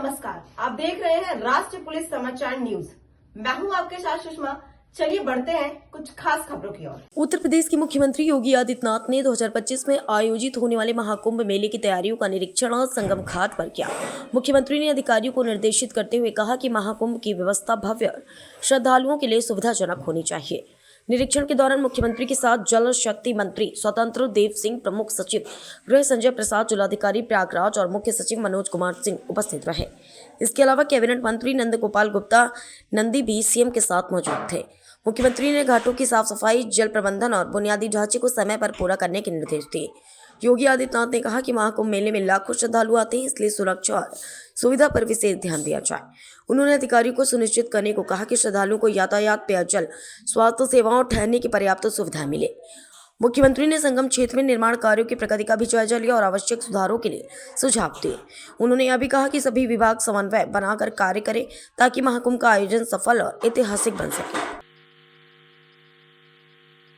नमस्कार, आप देख रहे हैं राष्ट्रीय पुलिस समाचार न्यूज। मैं हूं आपके साथ सुषमा। चलिए बढ़ते हैं कुछ खास खबरों की ओर। उत्तर प्रदेश के मुख्यमंत्री योगी आदित्यनाथ ने 2025 में आयोजित होने वाले महाकुंभ मेले की तैयारियों का निरीक्षण और संगम घाट पर किया। मुख्यमंत्री ने अधिकारियों को निर्देशित करते हुए कहा कि महाकुंभ की व्यवस्था भव्य श्रद्धालुओं के लिए सुविधाजनक होनी चाहिए। निरीक्षण के दौरान मुख्यमंत्री के साथ जल शक्ति मंत्री स्वतंत्र देव सिंह, प्रमुख सचिव गृह संजय प्रसाद, जिलाधिकारी प्रयागराज और मुख्य सचिव मनोज कुमार सिंह उपस्थित रहे। इसके अलावा कैबिनेट मंत्री नंद गोपाल गुप्ता नंदी भी सीएम के साथ मौजूद थे। मुख्यमंत्री ने घाटों की साफ सफाई, जल प्रबंधन और बुनियादी ढांचे को समय पर पूरा करने के निर्देश दिए। योगी आदित्यनाथ ने कहा कि महाकुंभ मेले में लाखों श्रद्धालु आते हैं, इसलिए सुरक्षा और सुविधा पर विशेष ध्यान दिया जाए। उन्होंने अधिकारियों को सुनिश्चित करने को कहा कि श्रद्धालुओं को यातायात, पेयजल, स्वास्थ्य सेवाओं और ठहरने की पर्याप्त सुविधाएं मिले। मुख्यमंत्री ने संगम क्षेत्र में निर्माण कार्यों की प्रगति का भी जायजा लिया और आवश्यक सुधारों के लिए सुझाव दिए। उन्होंने यह भी कहा कि सभी विभाग समन्वय बनाकर कार्य करें ताकि महाकुंभ का आयोजन सफल और ऐतिहासिक बन सके।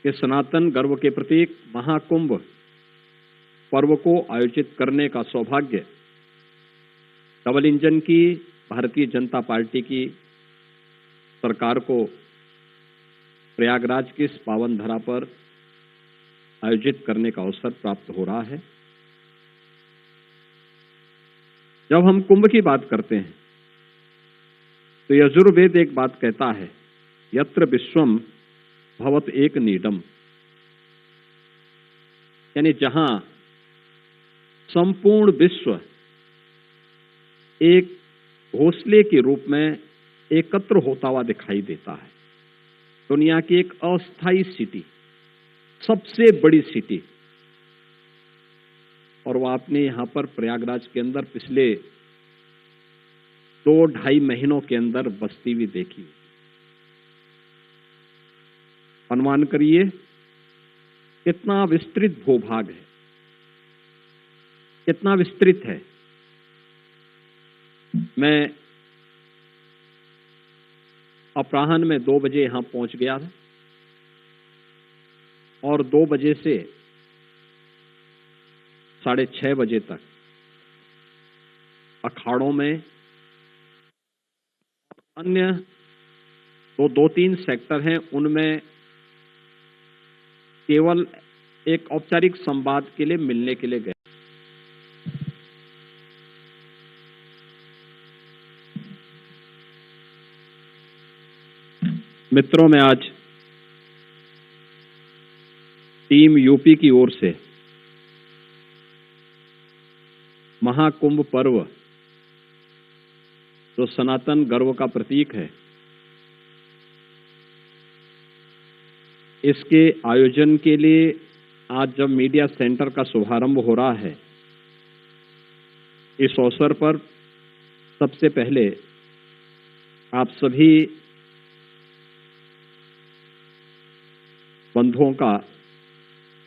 कि सनातन गर्व के प्रतीक महाकुंभ पर्व को आयोजित करने का सौभाग्य डबल इंजन की भारतीय जनता पार्टी की सरकार को प्रयागराज की इस पावन धरा पर आयोजित करने का अवसर प्राप्त हो रहा है। जब हम कुंभ की बात करते हैं तो यजुर्वेद एक बात कहता है, यत्र विश्वम भवत एक नीडम, यानी जहां संपूर्ण विश्व एक घोंसले के रूप में एकत्र होता हुआ दिखाई देता है। दुनिया की एक अस्थायी सिटी, सबसे बड़ी सिटी, और वो आपने यहां पर प्रयागराज के अंदर पिछले 2-2.5 महीनों के अंदर बसती हुई देखी। अनुमान करिए कितना विस्तृत भूभाग है, कितना विस्तृत है। मैं अपराह्न में 2 बजे यहां पहुंच गया था और 2 बजे से 6:30 बजे तक अखाड़ों में अन्य 2-3 सेक्टर हैं, उनमें केवल एक औपचारिक संवाद के लिए मिलने के लिए गए। मित्रों, मैं आज टीम यूपी की ओर से महाकुंभ पर्व, जो सनातन गर्व का प्रतीक है, इसके आयोजन के लिए आज जब मीडिया सेंटर का शुभारंभ हो रहा है, इस अवसर पर सबसे पहले आप सभी बंधुओं का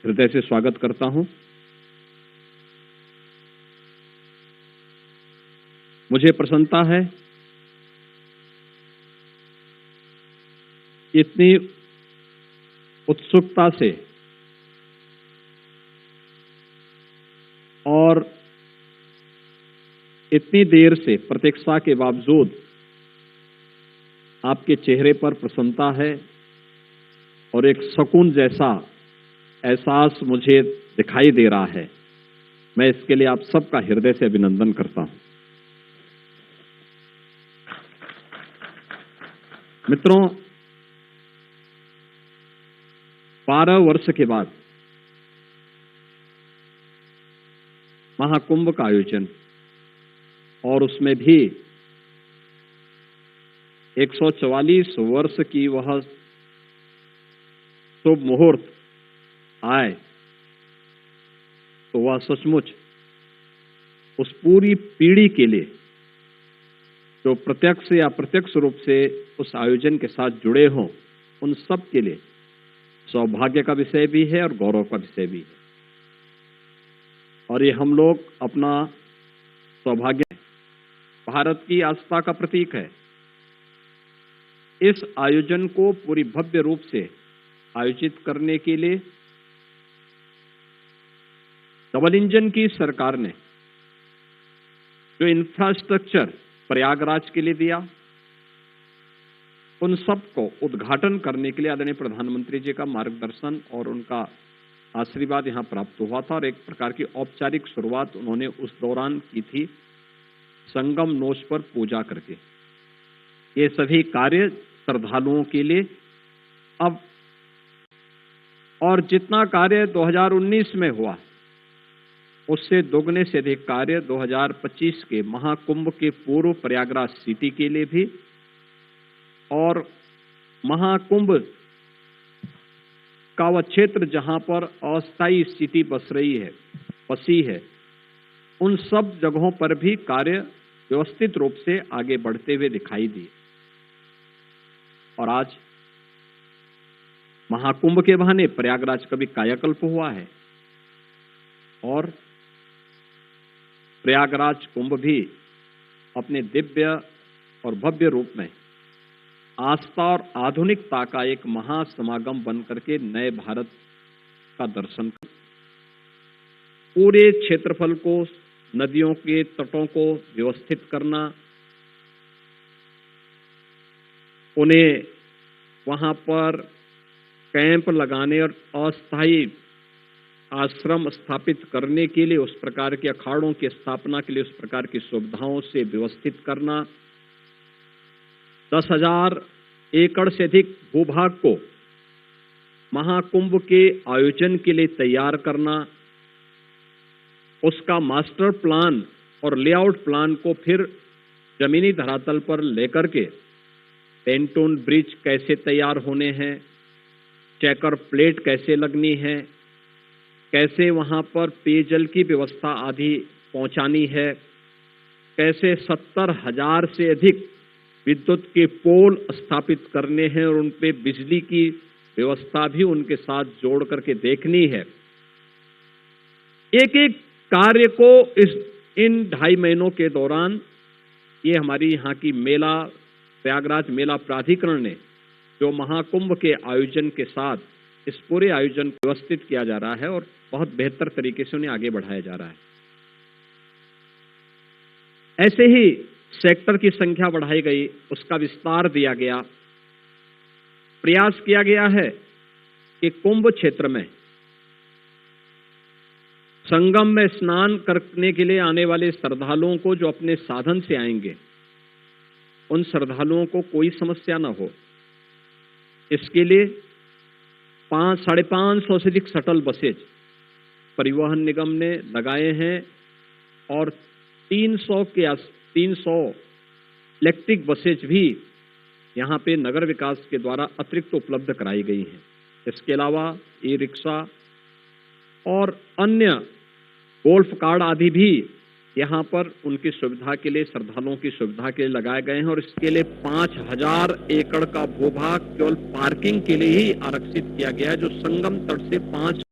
हृदय से स्वागत करता हूं। मुझे प्रसन्नता है इतनी उत्सुकता से और इतनी देर से प्रतीक्षा के बावजूद आपके चेहरे पर प्रसन्नता है और एक सुकून जैसा एहसास मुझे दिखाई दे रहा है। मैं इसके लिए आप सबका हृदय से अभिनंदन करता हूं। मित्रों, 12 वर्ष के बाद महाकुंभ का आयोजन, और उसमें भी 144 वर्ष की वह शुभ मुहूर्त आए, तो वह सचमुच उस पूरी पीढ़ी के लिए जो प्रत्यक्ष या अप्रत्यक्ष रूप से उस आयोजन के साथ जुड़े हों, उन सब के लिए सौभाग्य का विषय भी है और गौरव का विषय भी है। और ये हम लोग अपना सौभाग्य, भारत की आस्था का प्रतीक है। इस आयोजन को पूरी भव्य रूप से आयोजित करने के लिए डबल इंजन की सरकार ने जो इंफ्रास्ट्रक्चर प्रयागराज के लिए दिया, उन सबको उद्घाटन करने के लिए आदरणीय प्रधानमंत्री जी का मार्गदर्शन और उनका आशीर्वाद यहाँ प्राप्त हुआ था और एक प्रकार की औपचारिक शुरुआत उन्होंने उस दौरान की थी संगम नोच पर पूजा करके। ये सभी कार्य श्रद्धालुओं के लिए अब और जितना कार्य 2019 में हुआ उससे दोगुने से अधिक कार्य 2025 के महाकुंभ के पूर्व प्रयागराज सिटी के लिए भी और महाकुंभ का वह क्षेत्र जहां पर अस्थायी स्थिति बसी है, उन सब जगहों पर भी कार्य व्यवस्थित रूप से आगे बढ़ते हुए दिखाई दिए। और आज महाकुंभ के बहाने प्रयागराज का भी कायाकल्प हुआ है और प्रयागराज कुंभ भी अपने दिव्य और भव्य रूप में आस्था और आधुनिकता का एक महासमागम बन करके नए भारत का दर्शन कर पूरे क्षेत्रफल को, नदियों के तटों को व्यवस्थित करना, उन्हें वहां पर कैंप लगाने और अस्थायी आश्रम स्थापित करने के लिए, उस प्रकार के अखाड़ों की स्थापना के लिए उस प्रकार की सुविधाओं से व्यवस्थित करना, 10,000 एकड़ से अधिक भूभाग को महाकुंभ के आयोजन के लिए तैयार करना, उसका मास्टर प्लान और लेआउट प्लान को फिर जमीनी धरातल पर लेकर के पेंटून ब्रिज कैसे तैयार होने हैं, चेकर प्लेट कैसे लगनी है, कैसे वहां पर पेयजल की व्यवस्था आदि पहुंचानी है, कैसे 70,000 से अधिक विद्युत के पोल स्थापित करने हैं और उन पे बिजली की व्यवस्था भी उनके साथ जोड़ करके देखनी है। एक एक कार्य को इन 2.5 महीनों के दौरान ये हमारी यहाँ की प्रयागराज मेला प्राधिकरण ने जो महाकुंभ के आयोजन के साथ इस पूरे आयोजन को व्यवस्थित किया जा रहा है और बहुत बेहतर तरीके से उन्हें आगे बढ़ाया जा रहा है। ऐसे ही सेक्टर की संख्या बढ़ाई गई, उसका विस्तार दिया गया, प्रयास किया गया है कि कुंभ क्षेत्र में संगम में स्नान करने के लिए आने वाले श्रद्धालुओं को जो अपने साधन से आएंगे, उन श्रद्धालुओं को कोई समस्या न हो, इसके लिए 500-550 से अधिक शटल बसेज परिवहन निगम ने लगाए हैं और 300 इलेक्ट्रिक बसेज भी यहाँ पे नगर विकास के द्वारा अतिरिक्त उपलब्ध कराई गई हैं। इसके अलावा ई रिक्शा और अन्य गोल्फ कार्ड आदि भी यहाँ पर उनकी सुविधा के लिए, श्रद्धालुओं की सुविधा के लिए लगाए गए हैं और इसके लिए 5,000 एकड़ का भूभाग केवल पार्किंग के लिए ही आरक्षित किया गया है, जो संगम तट से 5